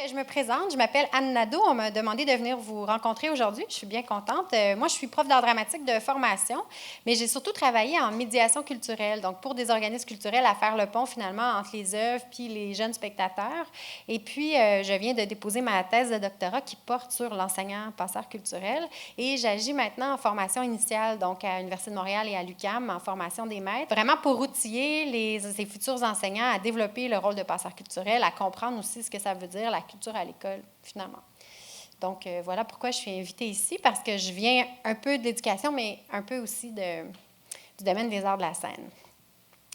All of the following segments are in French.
Je me présente, je m'appelle Anne Nadeau. On m'a demandé de venir vous rencontrer aujourd'hui. Je suis bien contente. Moi, je suis prof d'art dramatique de formation, mais j'ai surtout travaillé en médiation culturelle, donc pour des organismes culturels à faire le pont finalement entre les œuvres puis les jeunes spectateurs. Et puis, je viens de déposer ma thèse de doctorat qui porte sur l'enseignant passeur culturel et j'agis maintenant en formation initiale, donc à l'Université de Montréal et à l'UQAM, en formation des maîtres, vraiment pour outiller ces futurs enseignants à développer le rôle de passeur culturel, à comprendre aussi ce que ça veut dire, la culture à l'école, finalement. Donc, voilà pourquoi je suis invitée ici, parce que je viens un peu de l'éducation, mais un peu aussi du domaine des arts de la scène.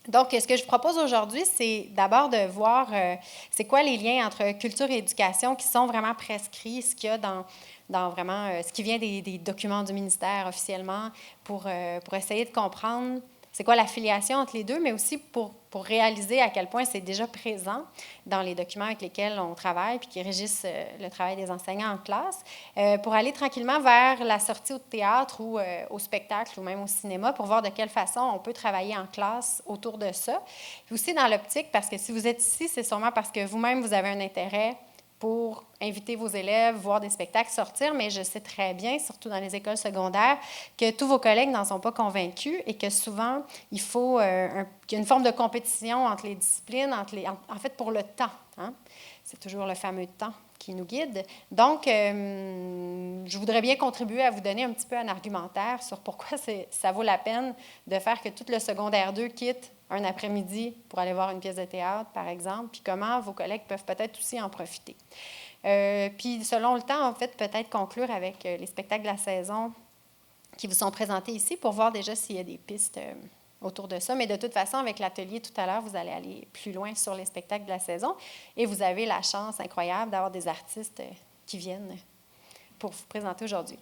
Donc, ce que je vous propose aujourd'hui, c'est d'abord de voir c'est quoi les liens entre culture et éducation qui sont vraiment prescrits, ce qu'il y a dans vraiment ce qui vient des documents du ministère officiellement pour essayer de comprendre c'est quoi l'affiliation entre les deux, mais aussi pour réaliser à quel point c'est déjà présent dans les documents avec lesquels on travaille puis qui régissent le travail des enseignants en classe, pour aller tranquillement vers la sortie au théâtre ou au spectacle ou même au cinéma pour voir de quelle façon on peut travailler en classe autour de ça. Puis aussi dans l'optique, parce que si vous êtes ici, c'est sûrement parce que vous-même, vous avez un intérêt pour inviter vos élèves, voir des spectacles, sortir, mais je sais très bien, surtout dans les écoles secondaires, que tous vos collègues n'en sont pas convaincus et que souvent, il faut qu'il y a une forme de compétition entre les disciplines, en fait, pour le temps. Hein? C'est toujours le fameux temps qui nous guide. Donc, je voudrais bien contribuer à vous donner un petit peu un argumentaire sur pourquoi ça vaut la peine de faire que tout le secondaire 2 quitte un après-midi pour aller voir une pièce de théâtre, par exemple, puis comment vos collègues peuvent peut-être aussi en profiter. Puis, selon le temps, en fait, peut-être conclure avec les spectacles de la saison qui vous sont présentés ici pour voir déjà s'il y a des pistes autour de ça. Mais de toute façon, avec l'atelier tout à l'heure, vous allez aller plus loin sur les spectacles de la saison et vous avez la chance incroyable d'avoir des artistes qui viennent pour vous présenter aujourd'hui.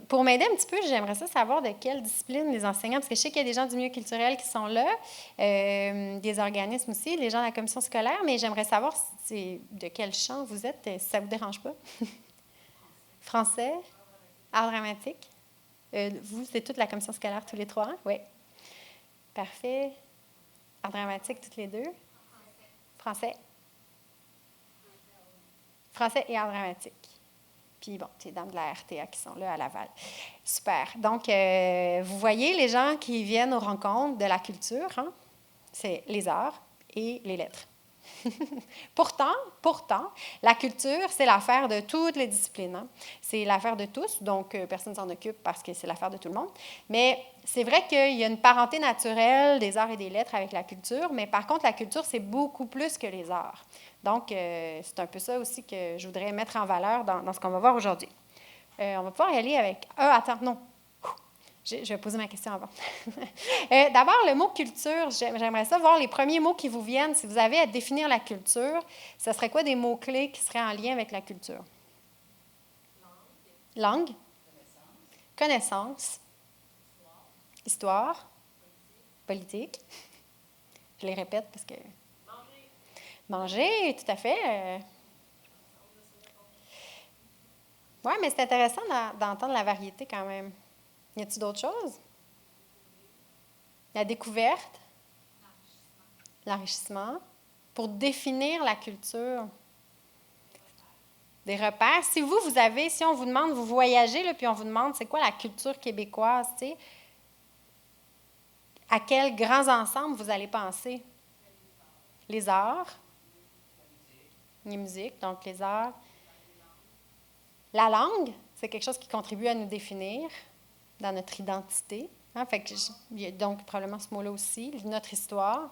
Pour m'aider un petit peu, j'aimerais ça savoir de quelle discipline les enseignants, parce que je sais qu'il y a des gens du milieu culturel qui sont là, des organismes aussi, les gens de la commission scolaire, mais j'aimerais savoir de quel champ vous êtes, si ça ne vous dérange pas. Français, art dramatique. Vous, c'est toute la commission scolaire, tous les trois? Hein? Oui. Parfait. Art dramatique, toutes les deux? Français. Français et art dramatique. Puis, bon, c'est les dames de la RTA qui sont là à Laval. Super. Donc, vous voyez les gens qui viennent aux rencontres de la culture, hein? C'est les arts et les lettres. Pourtant, la culture, c'est l'affaire de toutes les disciplines. Hein? C'est l'affaire de tous, donc personne ne s'en occupe parce que c'est l'affaire de tout le monde. Mais c'est vrai qu'il y a une parenté naturelle des arts et des lettres avec la culture, mais par contre, la culture, c'est beaucoup plus que les arts. Donc, c'est un peu ça aussi que je voudrais mettre en valeur dans ce qu'on va voir aujourd'hui. On va pouvoir y aller avec... attends, non. Je vais poser ma question avant. D'abord, le mot culture, j'aimerais ça voir les premiers mots qui vous viennent. Si vous avez à définir la culture, ce serait quoi des mots-clés qui seraient en lien avec la culture? Langue. Connaissance. Histoire. Politique. Je les répète parce que... Manger, tout à fait. Oui, mais c'est intéressant d'entendre la variété quand même. Y a-t-il d'autres choses? La découverte, l'enrichissement. Pour définir la culture, des repères. Si on vous demande, vous voyagez, là, puis on vous demande c'est quoi la culture québécoise, tu sais, à quels grands ensembles vous allez penser? Les arts, les musiques, donc les arts. La langue, c'est quelque chose qui contribue à nous définir dans notre identité. Hein? Fait que il y a donc probablement ce mot-là aussi, notre histoire.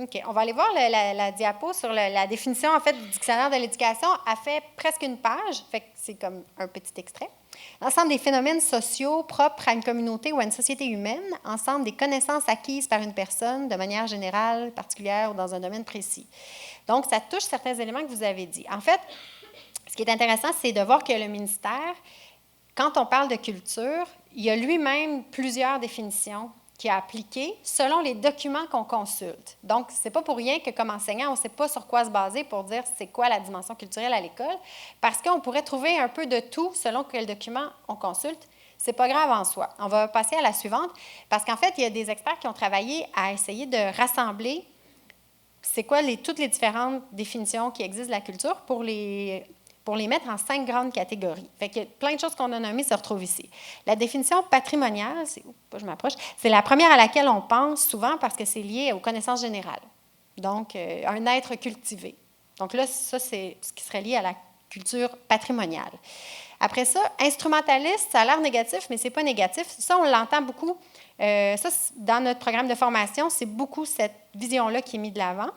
OK, on va aller voir la diapo sur la définition en fait du dictionnaire de l'éducation. Elle fait presque une page, fait que c'est comme un petit extrait. Ensemble des phénomènes sociaux propres à une communauté ou à une société humaine, ensemble des connaissances acquises par une personne de manière générale, particulière ou dans un domaine précis. Donc, ça touche certains éléments que vous avez dit. En fait, ce qui est intéressant, c'est de voir que le ministère, quand on parle de culture, il y a lui-même plusieurs définitions qu'il a appliquées selon les documents qu'on consulte. Donc, ce n'est pas pour rien que comme enseignant, on ne sait pas sur quoi se baser pour dire c'est quoi la dimension culturelle à l'école, parce qu'on pourrait trouver un peu de tout selon quel document on consulte. Ce n'est pas grave en soi. On va passer à la suivante, parce qu'en fait, il y a des experts qui ont travaillé à essayer de rassembler c'est quoi toutes les différentes définitions qui existent de la culture pour les mettre en 5 grandes catégories. Fait que plein de choses qu'on a nommées se retrouvent ici. La définition patrimoniale, c'est la première à laquelle on pense souvent parce que c'est lié aux connaissances générales. Donc, un être cultivé. Donc là, ça, c'est ce qui serait lié à la culture patrimoniale. Après ça, instrumentaliste, ça a l'air négatif, mais ce n'est pas négatif. Ça, on l'entend beaucoup. Dans notre programme de formation, c'est beaucoup cette vision-là qui est mise de l'avant,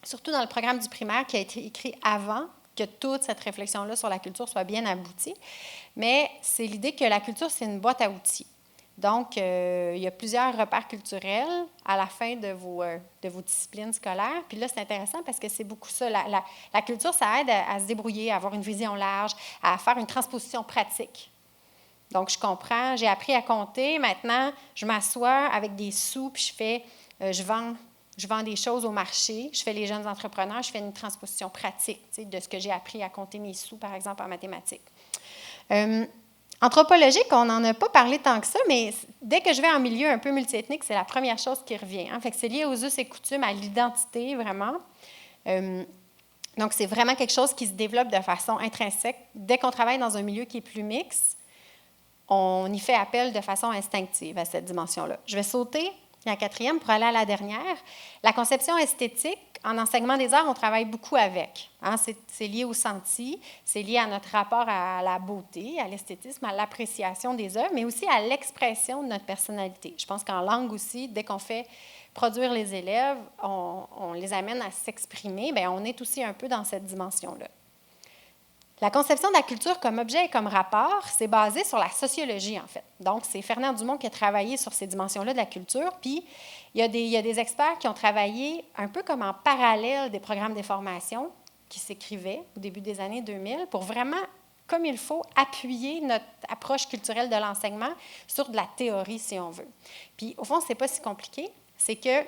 surtout dans le programme du primaire qui a été écrit avant que toute cette réflexion-là sur la culture soit bien aboutie. Mais c'est l'idée que la culture, c'est une boîte à outils. Donc, il y a plusieurs repères culturels à la fin de vos disciplines scolaires. Puis là, c'est intéressant parce que c'est beaucoup ça. La culture, ça aide à se débrouiller, à avoir une vision large, à faire une transposition pratique. Donc, je comprends, j'ai appris à compter. Maintenant, je m'assois avec des sous, puis je vends des choses au marché. Je fais les jeunes entrepreneurs, je fais une transposition pratique de ce que j'ai appris à compter mes sous, par exemple, en mathématiques. Anthropologique, on n'en a pas parlé tant que ça, mais dès que je vais en milieu un peu multiethnique, c'est la première chose qui revient. Fait que c'est lié aux us et coutumes, à l'identité, vraiment. Donc, c'est vraiment quelque chose qui se développe de façon intrinsèque. Dès qu'on travaille dans un milieu qui est plus mixte, on y fait appel de façon instinctive à cette dimension-là. Je vais sauter la 4e pour aller à la dernière. La conception esthétique, en enseignement des arts, on travaille beaucoup avec. C'est lié au senti, c'est lié à notre rapport à la beauté, à l'esthétisme, à l'appréciation des œuvres, mais aussi à l'expression de notre personnalité. Je pense qu'en langue aussi, dès qu'on fait produire les élèves, on les amène à s'exprimer, bien, on est aussi un peu dans cette dimension-là. La conception de la culture comme objet et comme rapport, c'est basé sur la sociologie, en fait. Donc, c'est Fernand Dumont qui a travaillé sur ces dimensions-là de la culture. Puis, il y a des experts qui ont travaillé un peu comme en parallèle des programmes de formation qui s'écrivaient au début des années 2000 pour vraiment, comme il faut, appuyer notre approche culturelle de l'enseignement sur de la théorie, si on veut. Puis, au fond, ce n'est pas si compliqué. C'est que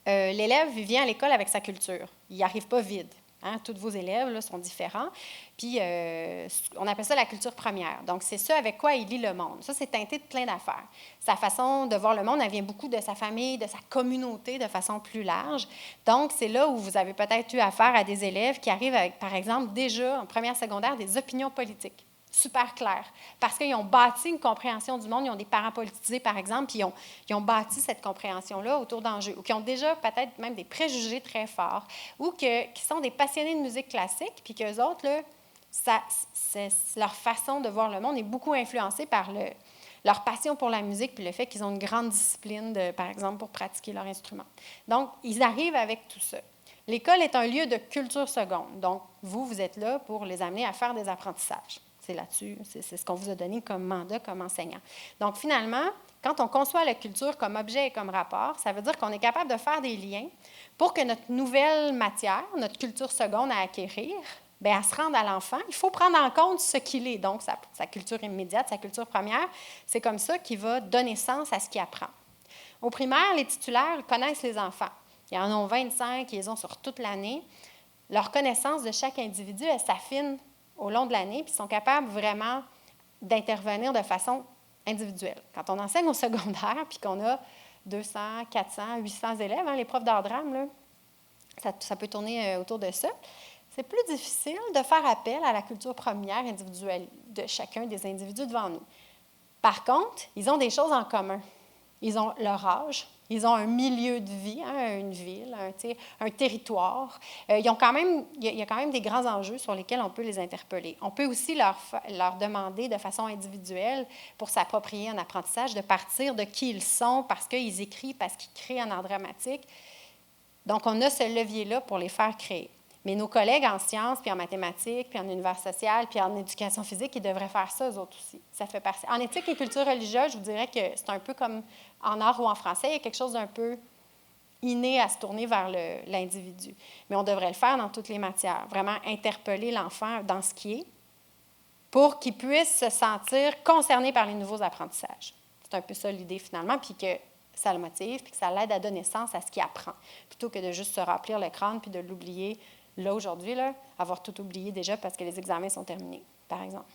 l'élève vient à l'école avec sa culture. Il n'y arrive pas vide. Tous vos élèves là, sont différents. Puis, on appelle ça la culture première. Donc, c'est ce avec quoi il lit le monde. Ça, c'est teinté de plein d'affaires. Sa façon de voir le monde, elle vient beaucoup de sa famille, de sa communauté de façon plus large. Donc, c'est là où vous avez peut-être eu affaire à des élèves qui arrivent avec, par exemple, déjà en première secondaire, des opinions politiques super claires. Parce qu'ils ont bâti une compréhension du monde, ils ont des parents politisés, par exemple, puis ils ont bâti cette compréhension-là autour d'enjeux, ou qui ont déjà peut-être même des préjugés très forts, ou qui sont des passionnés de musique classique, puis qu'eux autres, là, leur façon de voir le monde est beaucoup influencée par leur passion pour la musique, puis le fait qu'ils ont une grande discipline, par exemple, pour pratiquer leur instrument. Donc, ils arrivent avec tout ça. L'école est un lieu de culture seconde. Donc, vous êtes là pour les amener à faire des apprentissages. C'est là-dessus, c'est ce qu'on vous a donné comme mandat, comme enseignant. Donc, finalement, quand on conçoit la culture comme objet et comme rapport, ça veut dire qu'on est capable de faire des liens pour que notre nouvelle matière, notre culture seconde à acquérir, bien, à se rendre à l'enfant, il faut prendre en compte ce qu'il est, donc sa culture immédiate, sa culture première. C'est comme ça qu'il va donner sens à ce qu'il apprend. Au primaire, les titulaires connaissent les enfants. Ils en ont 25, ils les ont sur toute l'année. Leur connaissance de chaque individu, elle s'affine au long de l'année, puis ils sont capables vraiment d'intervenir de façon individuelle. Quand on enseigne au secondaire, puis qu'on a 200, 400, 800 élèves, les profs d'art drame, là, ça peut tourner autour de ça, c'est plus difficile de faire appel à la culture première individuelle de chacun des individus devant nous. Par contre, ils ont des choses en commun. Ils ont leur âge, ils ont un milieu de vie, une ville, un territoire. Il y a quand même des grands enjeux sur lesquels on peut les interpeller. On peut aussi leur demander de façon individuelle, pour s'approprier un apprentissage, de partir de qui ils sont, parce qu'ils écrivent, parce qu'ils créent en art dramatique. Donc, on a ce levier-là pour les faire créer. Mais nos collègues en sciences, puis en mathématiques, puis en univers social, puis en éducation physique, ils devraient faire ça, eux autres aussi. Ça fait partie. En éthique et culture religieuse, je vous dirais que c'est un peu comme en art ou en français, il y a quelque chose d'un peu inné à se tourner vers l'individu. Mais on devrait le faire dans toutes les matières, vraiment interpeller l'enfant dans ce qui est, pour qu'il puisse se sentir concerné par les nouveaux apprentissages. C'est un peu ça l'idée finalement, puis que ça le motive, puis que ça l'aide à donner sens à ce qu'il apprend, plutôt que de juste se remplir le crâne puis de l'oublier. Là, aujourd'hui, avoir tout oublié déjà parce que les examens sont terminés, par exemple.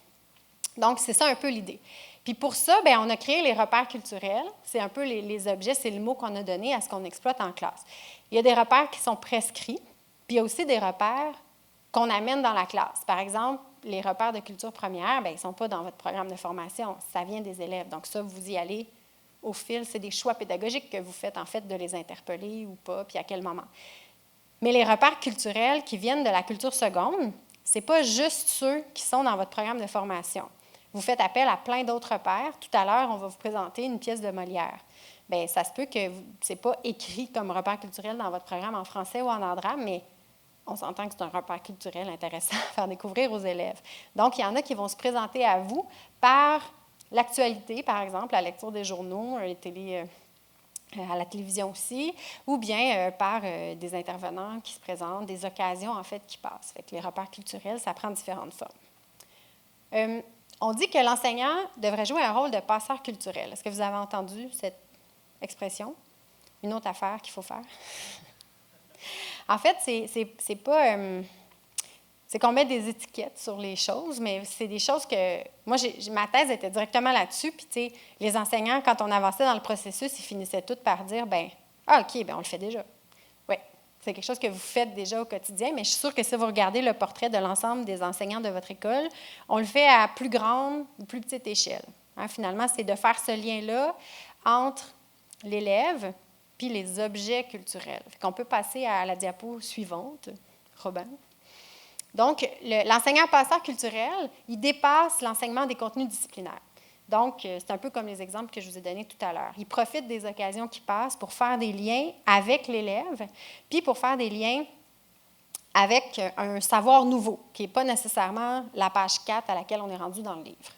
Donc, c'est ça un peu l'idée. Puis pour ça, bien, on a créé les repères culturels. C'est un peu les objets, c'est le mot qu'on a donné à ce qu'on exploite en classe. Il y a des repères qui sont prescrits, puis il y a aussi des repères qu'on amène dans la classe. Par exemple, les repères de culture première, bien, ils ne sont pas dans votre programme de formation, ça vient des élèves. Donc ça, vous y allez au fil, c'est des choix pédagogiques que vous faites, en fait, de les interpeller ou pas, puis à quel moment. Mais les repères culturels qui viennent de la culture seconde, ce n'est pas juste ceux qui sont dans votre programme de formation. Vous faites appel à plein d'autres repères. Tout à l'heure, on va vous présenter une pièce de Molière. Bien, ça se peut que ce n'est pas écrit comme repère culturel dans votre programme en français ou en drame, mais on s'entend que c'est un repère culturel intéressant à faire découvrir aux élèves. Donc, il y en a qui vont se présenter à vous par l'actualité, par exemple, la lecture des journaux, à la télévision aussi, ou bien par des intervenants qui se présentent, des occasions, en fait, qui passent. Fait que les repères culturels, ça prend différentes formes. On dit que l'enseignant devrait jouer un rôle de passeur culturel. Est-ce que vous avez entendu cette expression? Une autre affaire qu'il faut faire? En fait, c'est pas... c'est qu'on met des étiquettes sur les choses, mais c'est des choses que... Moi, ma thèse était directement là-dessus, puis tu sais, les enseignants, quand on avançait dans le processus, ils finissaient tous par dire, bien, OK, bien, on le fait déjà. Oui, c'est quelque chose que vous faites déjà au quotidien, mais je suis sûre que si vous regardez le portrait de l'ensemble des enseignants de votre école, on le fait à plus grande ou plus petite échelle. Hein, finalement, c'est de faire ce lien-là entre l'élève puis les objets culturels. On peut passer à la diapo suivante, Robin. Donc, l'enseignant passeur culturel, il dépasse l'enseignement des contenus disciplinaires. Donc, c'est un peu comme les exemples que je vous ai donnés tout à l'heure. Il profite des occasions qui passent pour faire des liens avec l'élève, puis pour faire des liens avec un savoir nouveau, qui n'est pas nécessairement la page 4 à laquelle on est rendu dans le livre.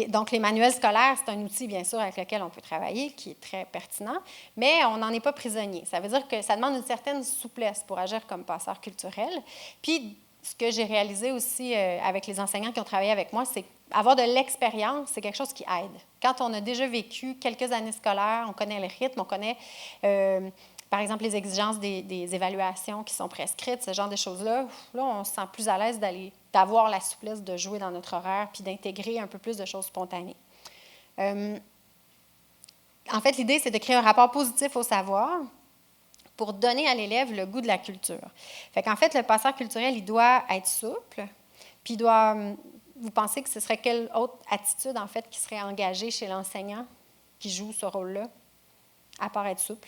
Donc, les manuels scolaires, c'est un outil, bien sûr, avec lequel on peut travailler, qui est très pertinent, mais on n'en est pas prisonnier. Ça veut dire que ça demande une certaine souplesse pour agir comme passeur culturel. Puis, ce que j'ai réalisé aussi avec les enseignants qui ont travaillé avec moi, c'est avoir de l'expérience, c'est quelque chose qui aide. Quand on a déjà vécu quelques années scolaires, on connaît le rythme, on connaît, par exemple, les exigences des évaluations qui sont prescrites, ce genre de choses-là, là, on se sent plus à l'aise d'avoir la souplesse de jouer dans notre horaire puis d'intégrer un peu plus de choses spontanées. En fait, l'idée, c'est de créer un rapport positif au savoir pour donner à l'élève le goût de la culture. Fait qu'en fait, le passeur culturel, il doit être souple, puis il doit... Vous pensez que ce serait quelle autre attitude, en fait, qui serait engagée chez l'enseignant qui joue ce rôle-là, à part être souple?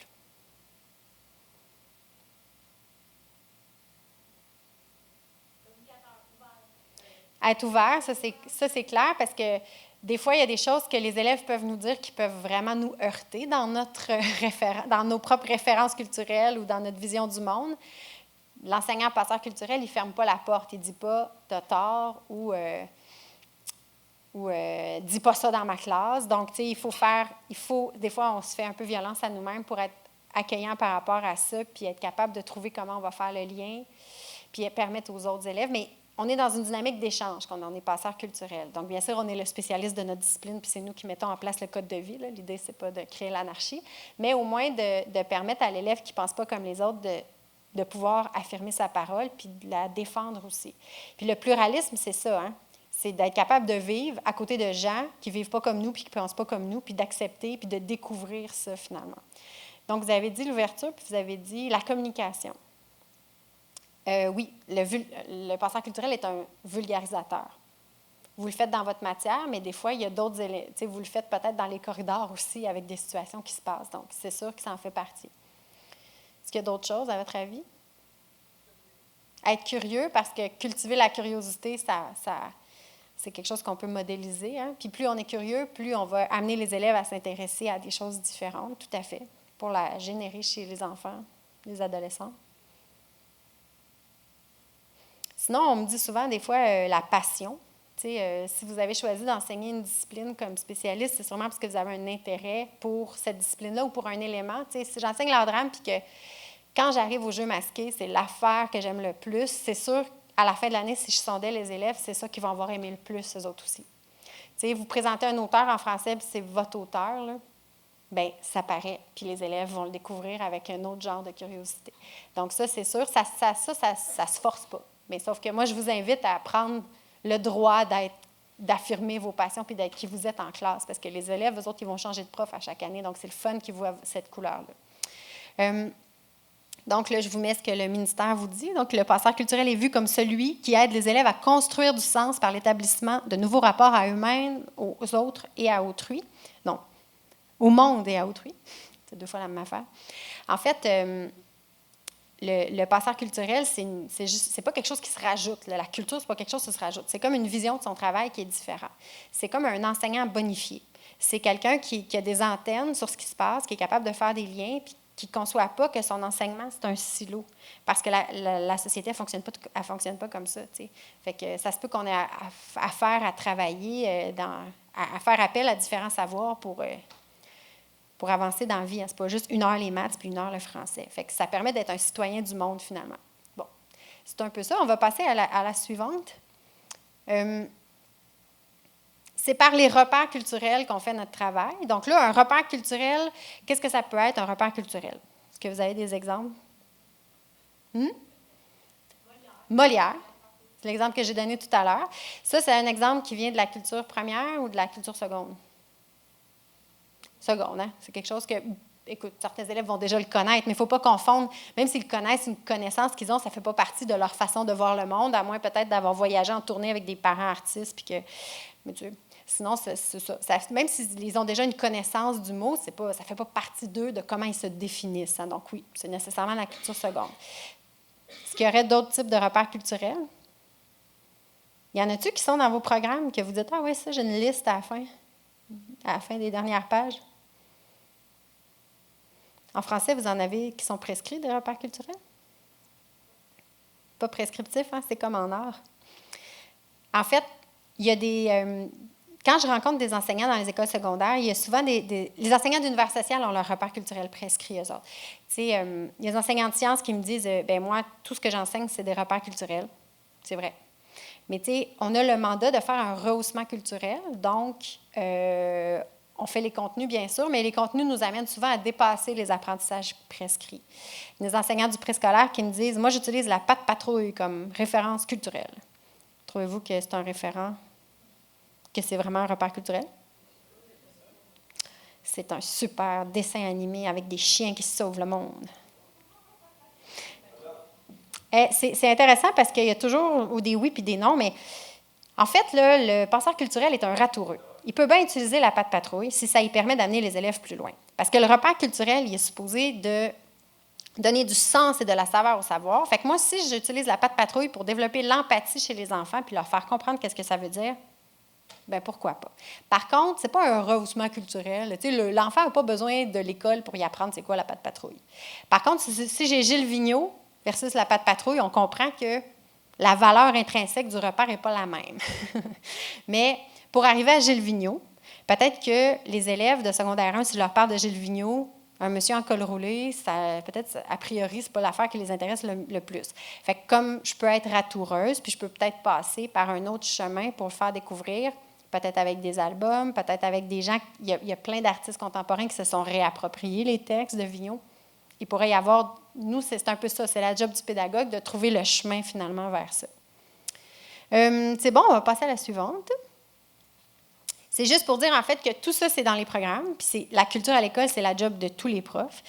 Être ouvert, ça c'est clair, parce que des fois, il y a des choses que les élèves peuvent nous dire qui peuvent vraiment nous heurter dans dans nos propres références culturelles ou dans notre vision du monde. L'enseignant passeur culturel, il ne ferme pas la porte. Il ne dit pas « t'as tort » ou dis pas ça dans ma classe ». Donc, tu sais, des fois, on se fait un peu violence à nous-mêmes pour être accueillant par rapport à ça, puis être capable de trouver comment on va faire le lien, puis permettre aux autres élèves. Mais on est dans une dynamique d'échange quand on est passeur culturel. Donc, bien sûr, on est le spécialiste de notre discipline, puis c'est nous qui mettons en place le code de vie. Là. L'idée, ce n'est pas de créer l'anarchie, mais au moins de permettre à l'élève qui ne pense pas comme les autres de pouvoir affirmer sa parole, puis de la défendre aussi. Puis le pluralisme, c'est ça, hein? C'est d'être capable de vivre à côté de gens qui ne vivent pas comme nous, puis qui ne pensent pas comme nous, puis d'accepter, puis de découvrir ça, finalement. Donc, vous avez dit l'ouverture, puis vous avez dit la communication. Oui, le passeur culturel est un vulgarisateur. Vous le faites dans votre matière, mais des fois, il y a d'autres élèves. Vous le faites peut-être dans les corridors aussi avec des situations qui se passent. Donc, c'est sûr que ça en fait partie. Est-ce qu'il y a d'autres choses, à votre avis? Être curieux, parce que cultiver la curiosité, c'est quelque chose qu'on peut modéliser. Hein? Puis plus on est curieux, plus on va amener les élèves à s'intéresser à des choses différentes, tout à fait, pour la générer chez les enfants, les adolescents. Sinon, on me dit souvent, des fois, la passion. Si vous avez choisi d'enseigner une discipline comme spécialiste, c'est sûrement parce que vous avez un intérêt pour cette discipline-là ou pour un élément. Si j'enseigne l'art drame puis que quand j'arrive au jeu masqué, c'est l'affaire que j'aime le plus, c'est sûr, à la fin de l'année, si je sondais les élèves, c'est ça qu'ils vont avoir aimé le plus, eux autres aussi. Vous présentez un auteur en français puis c'est votre auteur, là, bien, ça paraît. Puis les élèves vont le découvrir avec un autre genre de curiosité. Donc ça, c'est sûr, ça se force pas. Mais sauf que moi, je vous invite à prendre le droit d'affirmer vos passions puis d'être qui vous êtes en classe. Parce que les élèves, eux autres, ils vont changer de prof à chaque année. Donc, c'est le fun qu'ils voient cette couleur-là. Donc, là, je vous mets ce que le ministère vous dit. Donc, le passeur culturel est vu comme celui qui aide les élèves à construire du sens par l'établissement de nouveaux rapports à eux-mêmes, aux autres et à autrui. Donc, au monde et à autrui. C'est 2 fois la même affaire. En fait, le passeur culturel, c'est pas quelque chose qui se rajoute. Là. La culture, c'est pas quelque chose qui se rajoute. C'est comme une vision de son travail qui est différente. C'est comme un enseignant bonifié. C'est quelqu'un qui a des antennes sur ce qui se passe, qui est capable de faire des liens, puis qui ne conçoit pas que son enseignement, c'est un silo. Parce que la société, elle ne fonctionne pas comme ça. T'sais. Fait que ça se peut qu'on ait affaire à travailler, à faire appel à différents savoirs pour avancer dans la vie. Hein. Ce n'est pas juste 1 heure les maths puis 1 heure le français. Fait que ça permet d'être un citoyen du monde, finalement. Bon, c'est un peu ça. On va passer à la suivante. C'est par les repères culturels qu'on fait notre travail. Donc là, un repère culturel, qu'est-ce que ça peut être, un repère culturel? Est-ce que vous avez des exemples? Molière. C'est l'exemple que j'ai donné tout à l'heure. Ça, c'est un exemple qui vient de la culture première ou de la culture seconde? Seconde, hein? C'est quelque chose que, écoute, certains élèves vont déjà le connaître, mais il ne faut pas confondre, même s'ils connaissent une connaissance qu'ils ont, ça ne fait pas partie de leur façon de voir le monde, à moins peut-être d'avoir voyagé en tournée avec des parents artistes, puis que, mais tu sais, sinon, c'est ça. Même s'ils ont déjà une connaissance du mot, ça ne fait pas partie d'eux de comment ils se définissent. Hein? Donc oui, c'est nécessairement la culture seconde. Est-ce qu'il y aurait d'autres types de repères culturels? Y en a-tu qui sont dans vos programmes que vous dites « Ah oui, ça, j'ai une liste à la fin des dernières pages ». En français, vous en avez qui sont prescrits des repères culturels? Pas prescriptifs, hein? C'est comme en art. En fait, il y a des... quand je rencontre des enseignants dans les écoles secondaires, il y a souvent les enseignants d'univers social ont leur repère culturel prescrit, eux autres. Il y a des enseignants de sciences qui me disent « moi, tout ce que j'enseigne, c'est des repères culturels. » C'est vrai. Mais on a le mandat de faire un rehaussement culturel, donc on fait les contenus, bien sûr, mais les contenus nous amènent souvent à dépasser les apprentissages prescrits. Des enseignants du préscolaire qui me disent « Moi, j'utilise la patte patrouille comme référence culturelle. » Trouvez-vous que c'est un référent, que c'est vraiment un repère culturel? C'est un super dessin animé avec des chiens qui sauvent le monde. C'est intéressant parce qu'il y a toujours des oui puis des non, mais en fait, là, le penseur culturel est un ratoureux. Il peut bien utiliser la patte patrouille si ça lui permet d'amener les élèves plus loin. Parce que le repère culturel, il est supposé de donner du sens et de la saveur au savoir. Fait que moi, si j'utilise la patte patrouille pour développer l'empathie chez les enfants puis leur faire comprendre qu'est-ce que ça veut dire, bien, pourquoi pas. Par contre, ce n'est pas un rehaussement culturel. L'enfant n'a pas besoin de l'école pour y apprendre c'est quoi la patte patrouille. Par contre, si j'ai Gilles Vigneault versus la patte patrouille, on comprend que la valeur intrinsèque du repère n'est pas la même. Mais pour arriver à Gilles Vigneault, peut-être que les élèves de secondaire 1, si je leur parle de Gilles Vigneault, un monsieur en col roulé, peut-être, a priori, ce n'est pas l'affaire qui les intéresse le plus. Fait que comme je peux être ratoureuse, puis je peux peut-être passer par un autre chemin pour le faire découvrir, peut-être avec des albums, peut-être avec des gens... Il y a plein d'artistes contemporains qui se sont réappropriés les textes de Vigneault. Il pourrait y avoir... Nous, c'est un peu ça, c'est la job du pédagogue de trouver le chemin, finalement, vers ça. C'est bon, on va passer à la suivante. C'est juste pour dire, en fait, que tout ça, c'est dans les programmes. Puis la culture à l'école, c'est la job de tous les profs.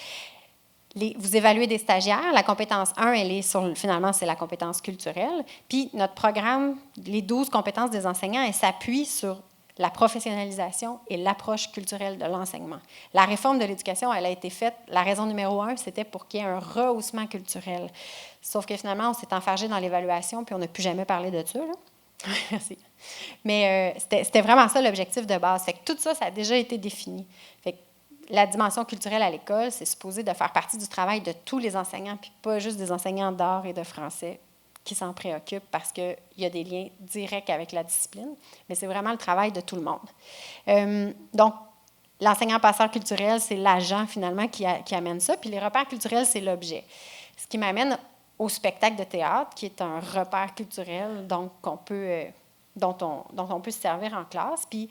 Vous évaluez des stagiaires. La compétence 1, finalement, c'est la compétence culturelle. Puis notre programme, les 12 compétences des enseignants, elles s'appuient sur la professionnalisation et l'approche culturelle de l'enseignement. La réforme de l'éducation, elle a été faite, la raison numéro 1, c'était pour qu'il y ait un rehaussement culturel. Sauf que finalement, on s'est enfargé dans l'évaluation, puis on n'a plus jamais parlé de ça, là. Merci. Mais c'était vraiment ça l'objectif de base. Fait que tout ça, ça a déjà été défini. Fait que la dimension culturelle à l'école, c'est supposé de faire partie du travail de tous les enseignants, puis pas juste des enseignants d'art et de français qui s'en préoccupent parce qu'il y a des liens directs avec la discipline, mais c'est vraiment le travail de tout le monde. Donc, l'enseignant passeur culturel, c'est l'agent, finalement, qui amène ça, puis les repères culturels, c'est l'objet. Ce qui m'amène au spectacle de théâtre, qui est un repère culturel donc, dont on peut se servir en classe. Puis,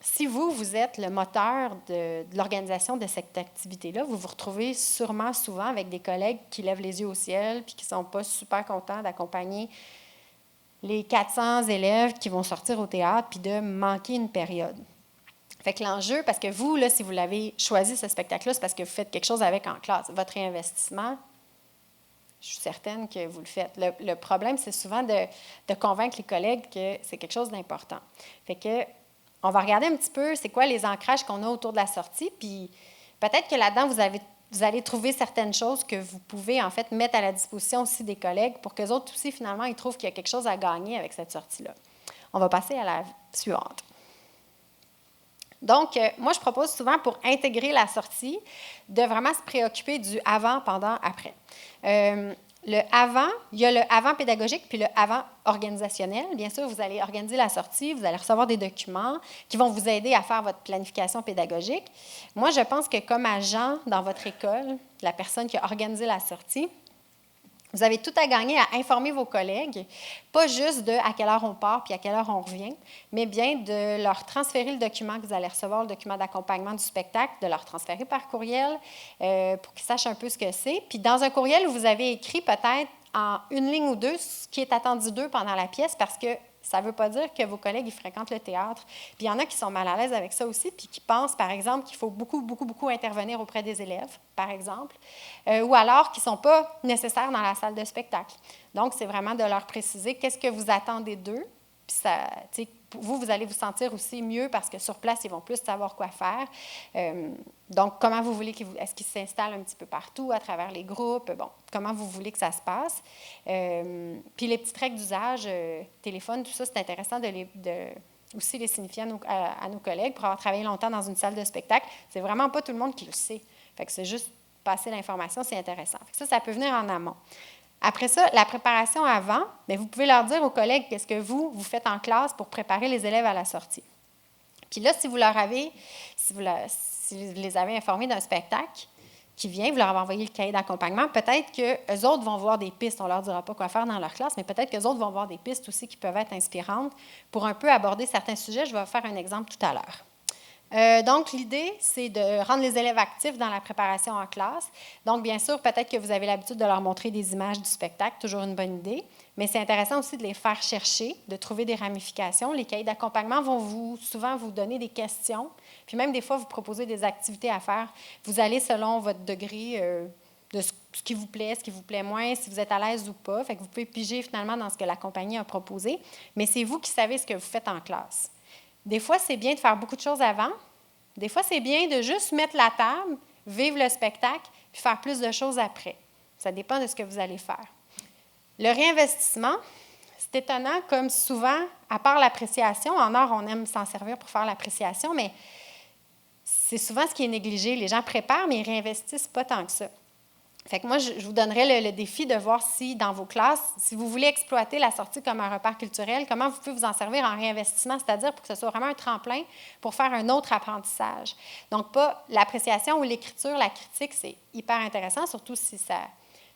si vous êtes le moteur de l'organisation de cette activité-là, vous vous retrouvez sûrement souvent avec des collègues qui lèvent les yeux au ciel puis qui ne sont pas super contents d'accompagner les 400 élèves qui vont sortir au théâtre puis de manquer une période. Fait que l'enjeu, parce que vous, là, si vous l'avez choisi, ce spectacle-là, c'est parce que vous faites quelque chose avec en classe. Votre réinvestissement, je suis certaine que vous le faites. Le problème, c'est souvent de convaincre les collègues que c'est quelque chose d'important. Fait que, on va regarder un petit peu c'est quoi les ancrages qu'on a autour de la sortie, puis peut-être que là-dedans, vous allez trouver certaines choses que vous pouvez, en fait, mettre à la disposition aussi des collègues pour qu'eux autres aussi, finalement, ils trouvent qu'il y a quelque chose à gagner avec cette sortie-là. On va passer à la suivante. Donc, moi, je propose souvent, pour intégrer la sortie, de vraiment se préoccuper du avant, pendant, après. Le avant, il y a le avant pédagogique puis le avant organisationnel. Bien sûr, vous allez organiser la sortie, vous allez recevoir des documents qui vont vous aider à faire votre planification pédagogique. Moi, je pense que comme agent dans votre école, la personne qui a organisé la sortie, vous avez tout à gagner à informer vos collègues, pas juste de à quelle heure on part puis à quelle heure on revient, mais bien de leur transférer le document que vous allez recevoir, le document d'accompagnement du spectacle, de leur transférer par courriel pour qu'ils sachent un peu ce que c'est. Puis dans un courriel où vous avez écrit peut-être en une ligne ou deux ce qui est attendu d'eux pendant la pièce, parce que ça ne veut pas dire que vos collègues ils fréquentent le théâtre. Puis il y en a qui sont mal à l'aise avec ça aussi, puis qui pensent, par exemple, qu'il faut beaucoup intervenir auprès des élèves, par exemple, ou alors qui ne sont pas nécessaires dans la salle de spectacle. Donc, c'est vraiment de leur préciser qu'est-ce que vous attendez d'eux. Puis ça, vous allez vous sentir aussi mieux parce que sur place, ils vont plus savoir quoi faire. Donc, comment vous voulez est-ce qu'ils s'installent un petit peu partout à travers les groupes? Bon, comment vous voulez que ça se passe? Puis les petites règles d'usage, téléphone, tout ça, c'est intéressant aussi les signifier à nos collègues pour avoir travaillé longtemps dans une salle de spectacle. C'est vraiment pas tout le monde qui le sait. Fait que c'est juste passer l'information, c'est intéressant. Fait que ça peut venir en amont. Après ça, la préparation avant, bien, vous pouvez leur dire aux collègues qu'est-ce que vous faites en classe pour préparer les élèves à la sortie. Puis là, si vous les avez informés d'un spectacle qui vient, vous leur avez envoyé le cahier d'accompagnement, peut-être qu'eux autres vont voir des pistes. On ne leur dira pas quoi faire dans leur classe, mais peut-être qu'eux autres vont voir des pistes aussi qui peuvent être inspirantes pour un peu aborder certains sujets. Je vais vous faire un exemple tout à l'heure. Donc, l'idée, c'est de rendre les élèves actifs dans la préparation en classe. Donc, bien sûr, peut-être que vous avez l'habitude de leur montrer des images du spectacle, toujours une bonne idée, mais c'est intéressant aussi de les faire chercher, de trouver des ramifications. Les cahiers d'accompagnement vont souvent vous donner des questions, puis même des fois, vous proposer des activités à faire. Vous allez selon votre degré de ce qui vous plaît moins, si vous êtes à l'aise ou pas. Fait que vous pouvez piger finalement dans ce que la compagnie a proposé, mais c'est vous qui savez ce que vous faites en classe. Des fois, c'est bien de faire beaucoup de choses avant. Des fois, c'est bien de juste mettre la table, vivre le spectacle, puis faire plus de choses après. Ça dépend de ce que vous allez faire. Le réinvestissement, c'est étonnant, comme souvent, à part l'appréciation, en art, on aime s'en servir pour faire l'appréciation, mais c'est souvent ce qui est négligé. Les gens préparent, mais ils ne réinvestissent pas tant que ça. Fait que moi, je vous donnerais le défi de voir si, dans vos classes, si vous voulez exploiter la sortie comme un repère culturel, comment vous pouvez vous en servir en réinvestissement, c'est-à-dire pour que ce soit vraiment un tremplin pour faire un autre apprentissage. Donc, pas l'appréciation ou l'écriture, la critique, c'est hyper intéressant, surtout si ça...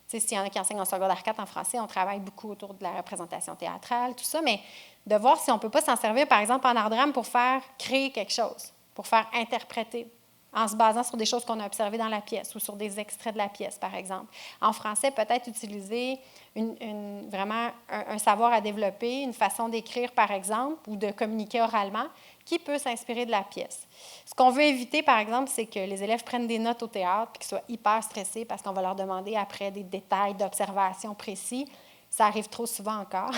Tu sais, s'il y en a qui enseignent en secondaire 4 en français, on travaille beaucoup autour de la représentation théâtrale, tout ça, mais de voir si on ne peut pas s'en servir, par exemple, en art drame pour faire créer quelque chose, pour faire interpréter, en se basant sur des choses qu'on a observées dans la pièce ou sur des extraits de la pièce, par exemple. En français, peut-être utiliser vraiment un savoir à développer, une façon d'écrire, par exemple, ou de communiquer oralement, qui peut s'inspirer de la pièce. Ce qu'on veut éviter, par exemple, c'est que les élèves prennent des notes au théâtre et qu'ils soient hyper stressés parce qu'on va leur demander après des détails d'observation précis. Ça arrive trop souvent encore.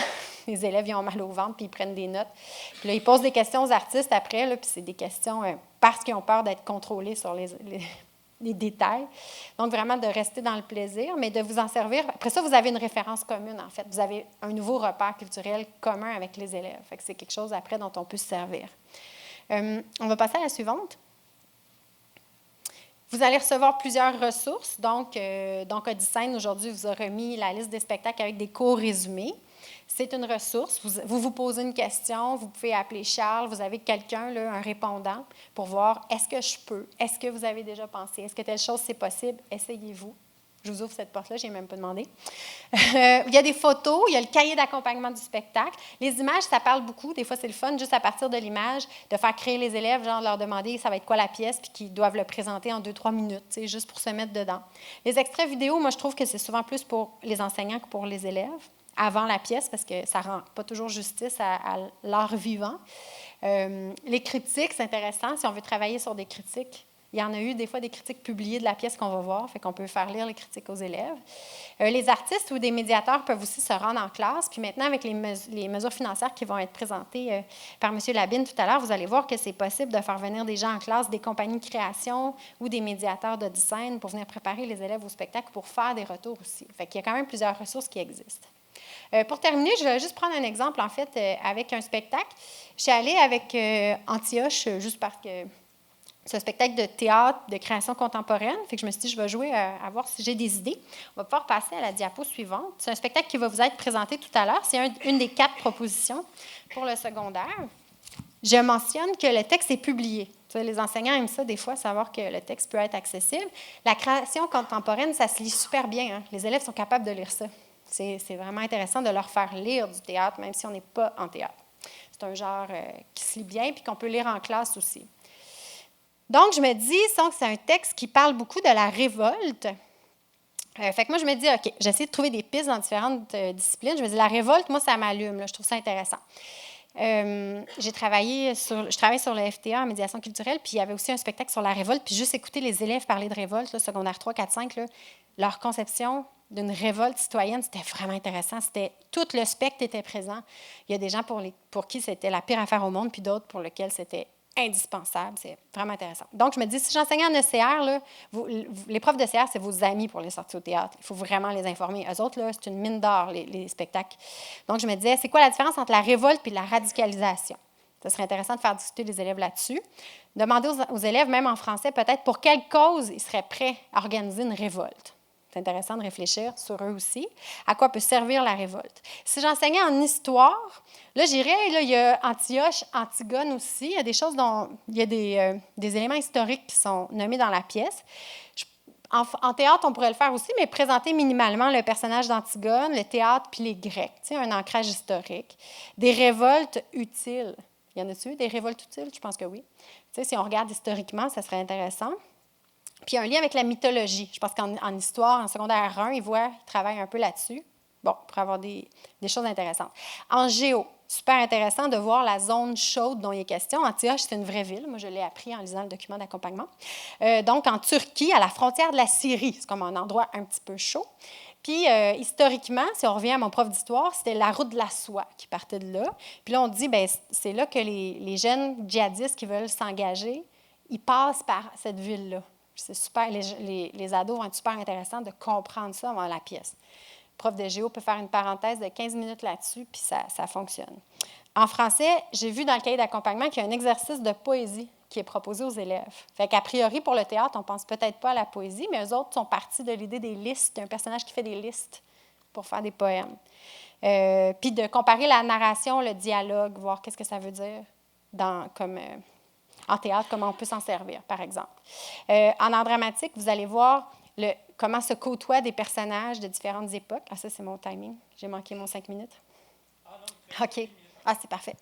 Les élèves, ils ont mal au ventre, puis ils prennent des notes. Puis là, ils posent des questions aux artistes après, là, puis c'est des questions parce qu'ils ont peur d'être contrôlés sur les détails. Donc, vraiment, de rester dans le plaisir, mais de vous en servir. Après ça, vous avez une référence commune, en fait. Vous avez un nouveau repère culturel commun avec les élèves. Fait que c'est quelque chose, après, dont on peut se servir. On va passer à la suivante. Vous allez recevoir plusieurs ressources. Donc Odyssène, aujourd'hui, vous a remis la liste des spectacles avec des cours résumés. C'est une ressource. Vous posez une question, vous pouvez appeler Charles, vous avez quelqu'un, là, un répondant, pour voir est-ce que je peux, est-ce que vous avez déjà pensé, est-ce que telle chose c'est possible, essayez-vous. Je vous ouvre cette porte-là, je n'ai même pas demandé. Il y a des photos, il y a le cahier d'accompagnement du spectacle. Les images, ça parle beaucoup. Des fois, c'est le fun, juste à partir de l'image, de faire créer les élèves, genre leur demander ça va être quoi la pièce, puis qu'ils doivent le présenter en 2-3 minutes, juste pour se mettre dedans. Les extraits vidéo, moi, je trouve que c'est souvent plus pour les enseignants que pour les élèves. avant la pièce parce que ça ne rend pas toujours justice à l'art vivant. Les critiques, c'est intéressant. Si on veut travailler sur des critiques, il y en a eu des fois des critiques publiées de la pièce qu'on va voir, fait qu'on peut faire lire les critiques aux élèves. Les artistes ou des médiateurs peuvent aussi se rendre en classe. Puis maintenant, avec les mesures financières qui vont être présentées par M. Labine tout à l'heure, vous allez voir que c'est possible de faire venir des gens en classe, des compagnies de création ou des médiateurs de scène pour venir préparer les élèves au spectacle pour faire des retours aussi. Fait qu'il y a quand même plusieurs ressources qui existent. Pour terminer, je vais juste prendre un exemple, en fait, avec un spectacle. Je suis allée avec Antioche, juste parce que c'est un spectacle de théâtre, de création contemporaine. Fait que je me suis dit, je vais jouer à voir si j'ai des idées. On va pouvoir passer à la diapo suivante. C'est un spectacle qui va vous être présenté tout à l'heure. C'est une des 4 propositions pour le secondaire. Je mentionne que le texte est publié. Tu sais, les enseignants aiment ça des fois, savoir que le texte peut être accessible. La création contemporaine, ça se lit super bien. Hein? Les élèves sont capables de lire ça. C'est vraiment intéressant de leur faire lire du théâtre, même si on n'est pas en théâtre. C'est un genre qui se lit bien puis qu'on peut lire en classe aussi. Donc, je me dis, que c'est un texte qui parle beaucoup de la révolte. Fait que moi, je me dis, OK, j'essaie de trouver des pistes dans différentes disciplines. Je me dis, la révolte, moi, ça m'allume. Là, je trouve ça intéressant. Je travaille sur le FTA en médiation culturelle, puis il y avait aussi un spectacle sur la révolte, puis juste écouter les élèves parler de révolte, là, secondaire 3, 4, 5, là, leur conception d'une révolte citoyenne, c'était vraiment intéressant. Tout le spectre était présent. Il y a des gens pour qui c'était la pire affaire au monde, puis d'autres pour lesquels c'était indispensable. C'est vraiment intéressant. Donc, je me dis, si j'enseignais en ECR, là, les profs de CR, c'est vos amis pour les sortir au théâtre. Il faut vraiment les informer. Eux autres, là, c'est une mine d'or, les spectacles. Donc, je me disais, c'est quoi la différence entre la révolte et la radicalisation? Ce serait intéressant de faire discuter les élèves là-dessus. Demander aux élèves, même en français, peut-être pour quelle cause ils seraient prêts à organiser une révolte. C'est intéressant de réfléchir sur eux aussi. À quoi peut servir la révolte? Si j'enseignais en histoire, là, j'irais, là, il y a Antioche, Antigone aussi. Il y a des choses il y a des éléments historiques qui sont nommés dans la pièce. En théâtre, on pourrait le faire aussi, mais présenter minimalement le personnage d'Antigone, le théâtre puis les Grecs, un ancrage historique. Des révoltes utiles. Y en a-t-il des révoltes utiles? Je pense que oui. Si on regarde historiquement, ça serait intéressant. Puis un lien avec la mythologie. Je pense qu'en histoire, en secondaire 1, ils travaillent un peu là-dessus. Bon, pour avoir des choses intéressantes. En géo, super intéressant de voir la zone chaude dont il est question. Antioche, c'est une vraie ville. Moi, je l'ai appris en lisant le document d'accompagnement. Donc, en Turquie, à la frontière de la Syrie, c'est comme un endroit un petit peu chaud. Puis, historiquement, si on revient à mon prof d'histoire, c'était la route de la soie qui partait de là. Puis là, on dit, bien, c'est là que les jeunes djihadistes qui veulent s'engager, ils passent par cette ville-là. C'est super, les ados vont être super intéressants de comprendre ça avant la pièce. Le prof de géo peut faire une parenthèse de 15 minutes là-dessus, puis ça fonctionne. En français, j'ai vu dans le cahier d'accompagnement qu'il y a un exercice de poésie qui est proposé aux élèves. Fait qu'a priori, pour le théâtre, on ne pense peut-être pas à la poésie, mais eux autres sont partis de l'idée des listes. Il y a un personnage qui fait des listes pour faire des poèmes. Puis de comparer la narration, le dialogue, voir qu'est-ce que ça veut dire en théâtre, comment on peut s'en servir, par exemple. En art dramatique, vous allez voir comment se côtoient des personnages de différentes époques. Ah, ça, c'est mon timing. J'ai manqué mon 5 minutes. OK. Ah, c'est parfait.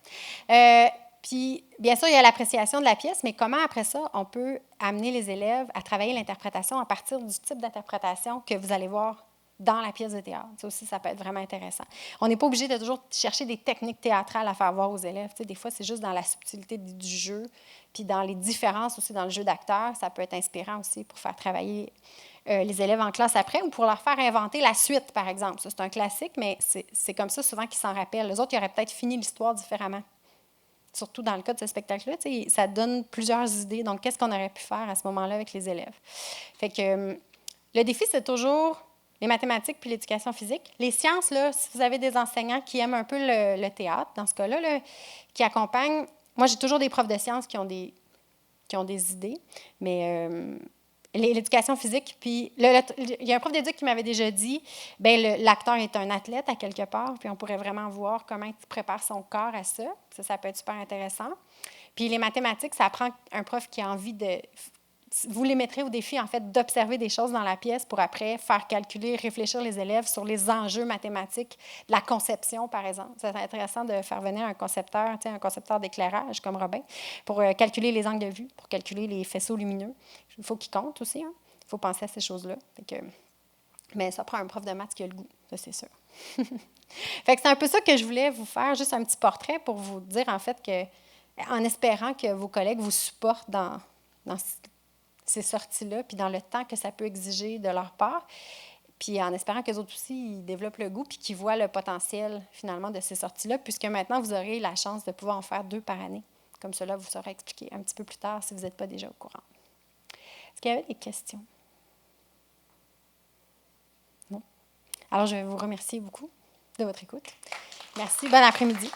Puis, bien sûr, il y a l'appréciation de la pièce, mais comment, après ça, on peut amener les élèves à travailler l'interprétation à partir du type d'interprétation que vous allez voir dans la pièce de théâtre. Ça aussi, ça peut être vraiment intéressant. On n'est pas obligé de toujours chercher des techniques théâtrales à faire voir aux élèves. Tu sais, des fois, c'est juste dans la subtilité du jeu, puis dans les différences aussi dans le jeu d'acteurs. Ça peut être inspirant aussi pour faire travailler les élèves en classe après ou pour leur faire inventer la suite, par exemple. Ça, c'est un classique, mais c'est comme ça souvent qu'ils s'en rappellent. Les autres, ils auraient peut-être fini l'histoire différemment. Surtout dans le cas de ce spectacle-là, tu sais, ça donne plusieurs idées. Donc, qu'est-ce qu'on aurait pu faire à ce moment-là avec les élèves? Fait que le défi, c'est toujours les mathématiques puis l'éducation physique. Les sciences, là, si vous avez des enseignants qui aiment un peu le théâtre, dans ce cas-là, là, qui accompagnent... Moi, j'ai toujours des profs de sciences qui ont des idées, mais l'éducation physique, puis il y a un prof d'éduc qui m'avait déjà dit, bien, l'acteur est un athlète à quelque part, puis on pourrait vraiment voir comment il prépare son corps à ça. Ça peut être super intéressant. Puis les mathématiques, ça prend un prof qui a envie de... Vous les mettrez au défi, en fait, d'observer des choses dans la pièce pour après faire calculer, réfléchir les élèves sur les enjeux mathématiques de la conception, par exemple. C'est intéressant de faire venir un concepteur d'éclairage comme Robin, pour calculer les angles de vue, pour calculer les faisceaux lumineux. Il faut qu'il compte aussi. Hein? Il faut penser à ces choses-là. Mais ça prend un prof de maths qui a le goût, ça c'est sûr. Fait que c'est un peu ça que je voulais vous faire, juste un petit portrait pour vous dire en fait que, en espérant que vos collègues vous supportent dans ces sorties-là, puis dans le temps que ça peut exiger de leur part, puis en espérant qu'eux autres aussi, ils développent le goût, puis qu'ils voient le potentiel finalement de ces sorties-là, puisque maintenant, vous aurez la chance de pouvoir en faire 2 par année. Comme cela, vous saurez expliquer un petit peu plus tard si vous n'êtes pas déjà au courant. Est-ce qu'il y avait des questions? Non? Alors, je vais vous remercier beaucoup de votre écoute. Merci. Bon après-midi.